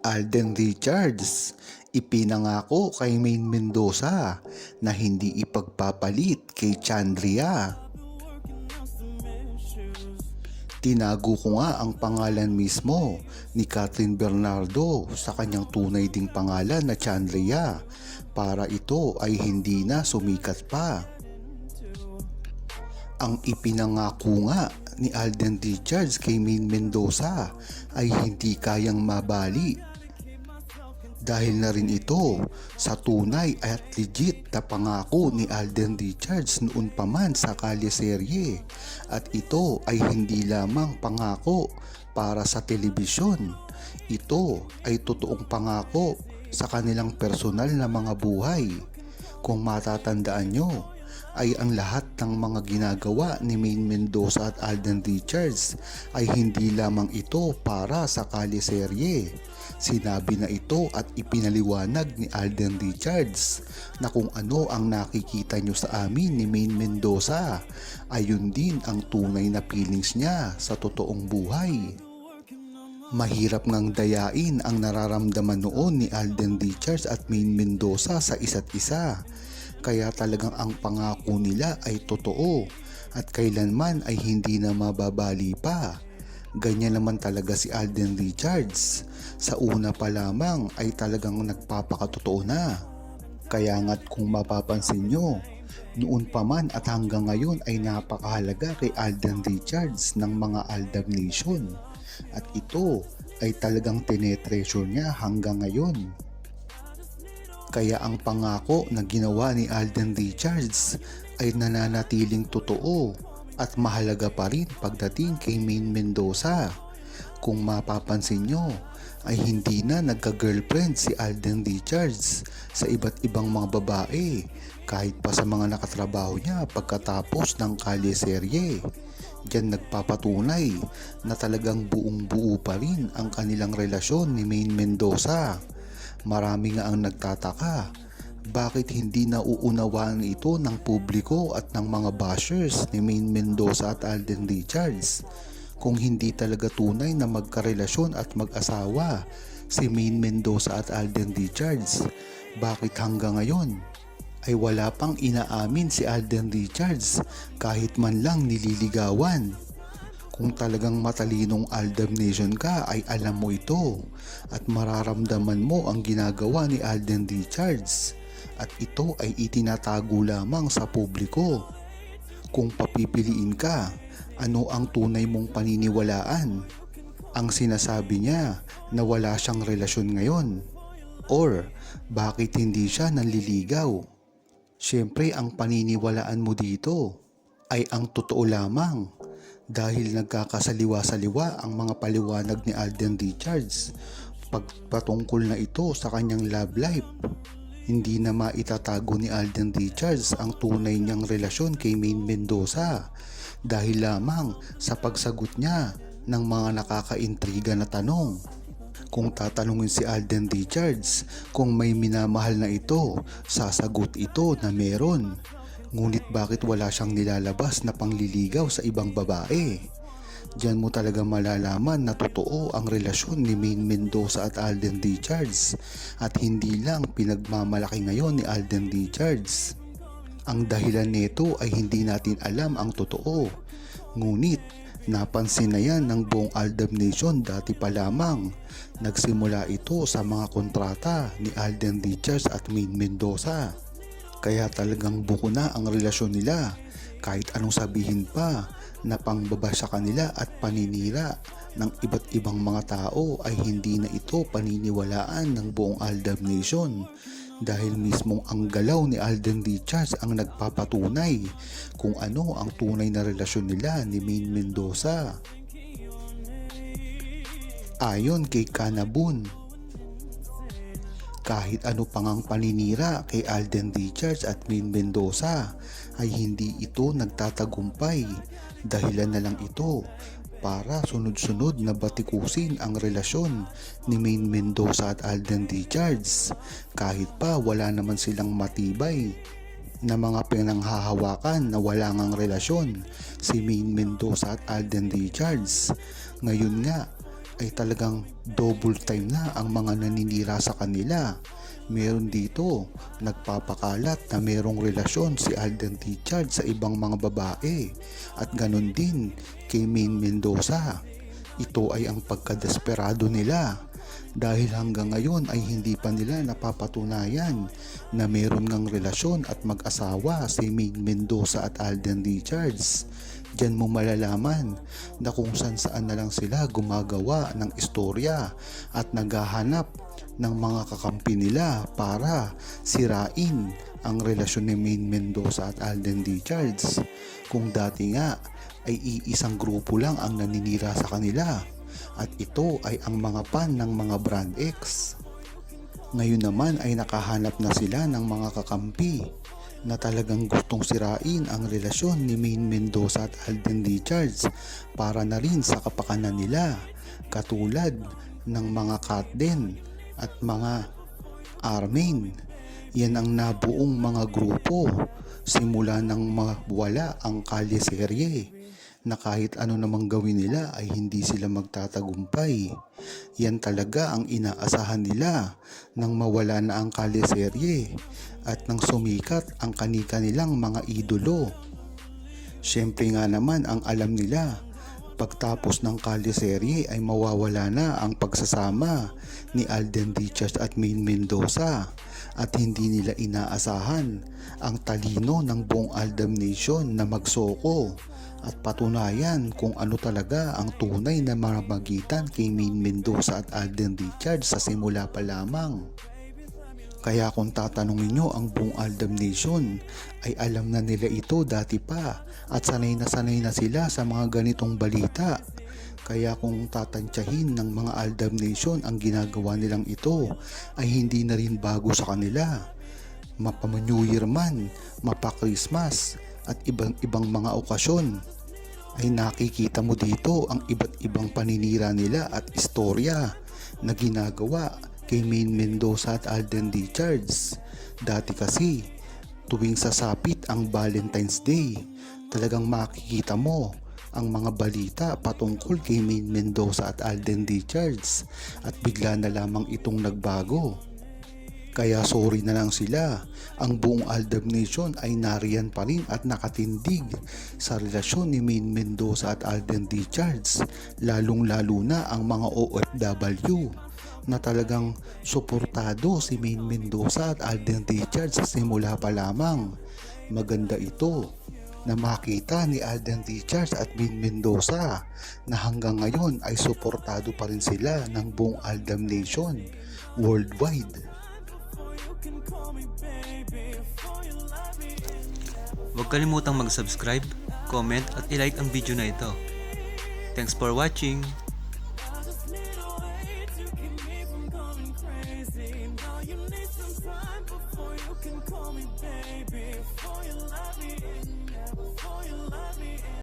Alden Richards, ipinangako kay Maine Mendoza na hindi ipagpapalit kay Chandria. Tinago ko nga ang pangalan mismo ni Catherine Bernardo sa kanyang tunay ding pangalan na Chandria para ito ay hindi na sumikat pa. Ang ipinangako nga ni Alden Richards kay Maine Mendoza ay hindi kayang mabali. Dahil na rin ito sa tunay at legit na pangako ni Alden Richards noon pa man sa kalyeserye, at ito ay hindi lamang pangako para sa telebisyon. Ito ay totoong pangako sa kanilang personal na mga buhay. Kung matatandaan nyo, ay ang lahat ng mga ginagawa ni Maine Mendoza at Alden Richards ay hindi lamang ito para sa kalyeserye. Sinabi na ito at ipinaliwanag ni Alden Richards na kung ano ang nakikita nyo sa amin ni Maine Mendoza, ayun din ang tunay na feelings niya sa totoong buhay. Mahirap ngang dayain ang nararamdaman noon ni Alden Richards at Maine Mendoza sa isa't isa. Kaya talagang ang pangako nila ay totoo at kailanman ay hindi na mababali pa. Ganyan naman talaga si Alden Richards. Sa una pa lamang ay talagang nagpapakatotoo na. Kaya nga't kung mapapansin nyo, noon pa man at hanggang ngayon ay napakahalaga kay Alden Richards ng mga Aldab Nation. At ito ay talagang tinetreasure niya hanggang ngayon. Kaya ang pangako na ginawa ni Alden Richards ay nananatiling totoo at mahalaga pa rin pagdating kay Maine Mendoza. Kung mapapansin nyo, ay hindi na nagka-girlfriend si Alden Richards sa iba't ibang mga babae kahit pa sa mga nakatrabaho niya pagkatapos ng kalyeserye. Diyan nagpapatunay na talagang buong buo pa rin ang kanilang relasyon ni Maine Mendoza. Marami nga ang nagtataka, bakit hindi nauunawaan ito ng publiko at ng mga bashers ni Maine Mendoza at Alden Richards? Kung hindi talaga tunay na magkarelasyon at mag-asawa si Maine Mendoza at Alden Richards, bakit hanggang ngayon ay wala pang inaamin si Alden Richards kahit man lang nililigawan? Kung talagang matalinong Aldab Nation ka ay alam mo ito at mararamdaman mo ang ginagawa ni Alden Richards at ito ay itinatago lamang sa publiko. Kung papipiliin ka, ano ang tunay mong paniniwalaan? Ang sinasabi niya na wala siyang relasyon ngayon? Or bakit hindi siya nanliligaw? Siyempre ang paniniwalaan mo dito ay ang totoo lamang. Dahil nagkakasaliwa-saliwa ang mga paliwanag ni Alden Richards pagpatungkol na ito sa kanyang love life. Hindi na maitatago ni Alden Richards ang tunay niyang relasyon kay Maine Mendoza dahil lamang sa pagsagot niya ng mga nakakaintriga na tanong. Kung tatanungin si Alden Richards kung may minamahal na ito, sasagot ito na meron. Ngunit bakit wala siyang nilalabas na pangliligaw sa ibang babae? Diyan mo talaga malalaman na totoo ang relasyon ni Maine Mendoza at Alden Richards at hindi lang pinagmamalaki ngayon ni Alden Richards. Ang dahilan nito ay hindi natin alam ang totoo. Ngunit napansin na yan ng buong Aldab Nation dati pa lamang. Nagsimula ito sa mga kontrata ni Alden Richards at Maine Mendoza. Kaya talagang buko na ang relasyon nila kahit anong sabihin pa na pangbaba sa kanila at paninira ng iba't ibang mga tao ay hindi na ito paniniwalaan ng buong Aldab Nation dahil mismong ang galaw ni Alden Richards ang nagpapatunay kung ano ang tunay na relasyon nila ni Maine Mendoza. Ayon kay Kanabun, kahit ano pang ang paninira kay Alden Richards at Maine Mendoza ay hindi ito nagtatagumpay. Dahilan na lang ito para sunod-sunod na batikusin ang relasyon ni Maine Mendoza at Alden Richards kahit pa wala naman silang matibay na mga pinanghahawakan na wala ngang relasyon si Maine Mendoza at Alden Richards. Ngayon nga ay talagang double time na ang mga naninira sa kanila. Meron dito nagpapakalat na merong relasyon si Alden Richards sa ibang mga babae at ganun din kay Maine Mendoza. Ito ay ang pagkadesperado nila dahil hanggang ngayon ay hindi pa nila napapatunayan na meron ngang relasyon at mag-asawa si Maine Mendoza at Alden Richards. Diyan mo malalaman na kung saan na lang sila gumagawa ng istorya at naghahanap ng mga kakampi nila para sirain ang relasyon ni Maine Mendoza at Alden Richards. Kung dati nga ay iisang grupo lang ang naninira sa kanila at ito ay ang mga fan ng mga Brand X. Ngayon naman ay nakahanap na sila ng mga kakampi na talagang gustong sirain ang relasyon ni Maine Mendoza at Alden Richards para na rin sa kapakanan nila, katulad ng mga Katden at mga Armin. Yan ang nabuong mga grupo simula nang mawala ang Kalye Serye na kahit ano namang gawin nila ay hindi sila magtatagumpay. Yan talaga ang inaasahan nila nang mawala na ang Kalye Serye at nang sumikat ang kanika nilang mga idolo. Siyempre nga naman ang alam nila, pagtapos ng Kalye Serye ay mawawala na ang pagsasama ni Alden Richards at Maine Mendoza at hindi nila inaasahan ang talino ng buong Aldam Nation na magsoko at patunayan kung ano talaga ang tunay na mamamagitan kay Maine Mendoza at Alden Richards sa simula pa lamang. Kaya kung tatanungin nyo ang buong Aldam Nation ay alam na nila ito dati pa at sanay na sila sa mga ganitong balita. Kaya kung tatantyahin ng mga Aldam Nation ang ginagawa nilang ito ay hindi na rin bago sa kanila. Mapa New Year man, mapa Christmas at ibang mga okasyon ay nakikita mo dito ang iba't ibang paninira nila at istorya na ginagawa kay Maine Mendoza at Alden Richards. Dati kasi tuwing sasapit ang Valentine's Day, talagang makikita mo ang mga balita patungkol kay Maine Mendoza at Alden Richards at bigla na lamang itong nagbago. Kaya sorry na lang sila, ang buong Aldam Nation ay nariyan pa rin at nakatindig sa relasyon ni Maine Mendoza at Alden Richards, lalong-lalo na ang mga OFW na talagang suportado si Maine Mendoza at Alden Richards sa simula pa lamang. Maganda ito na makita ni Alden Richards at Maine Mendoza na hanggang ngayon ay suportado pa rin sila ng buong Aldam Nation worldwide. Huwag kalimutang mag-subscribe, comment at i-like ang video na ito. Thanks for watching!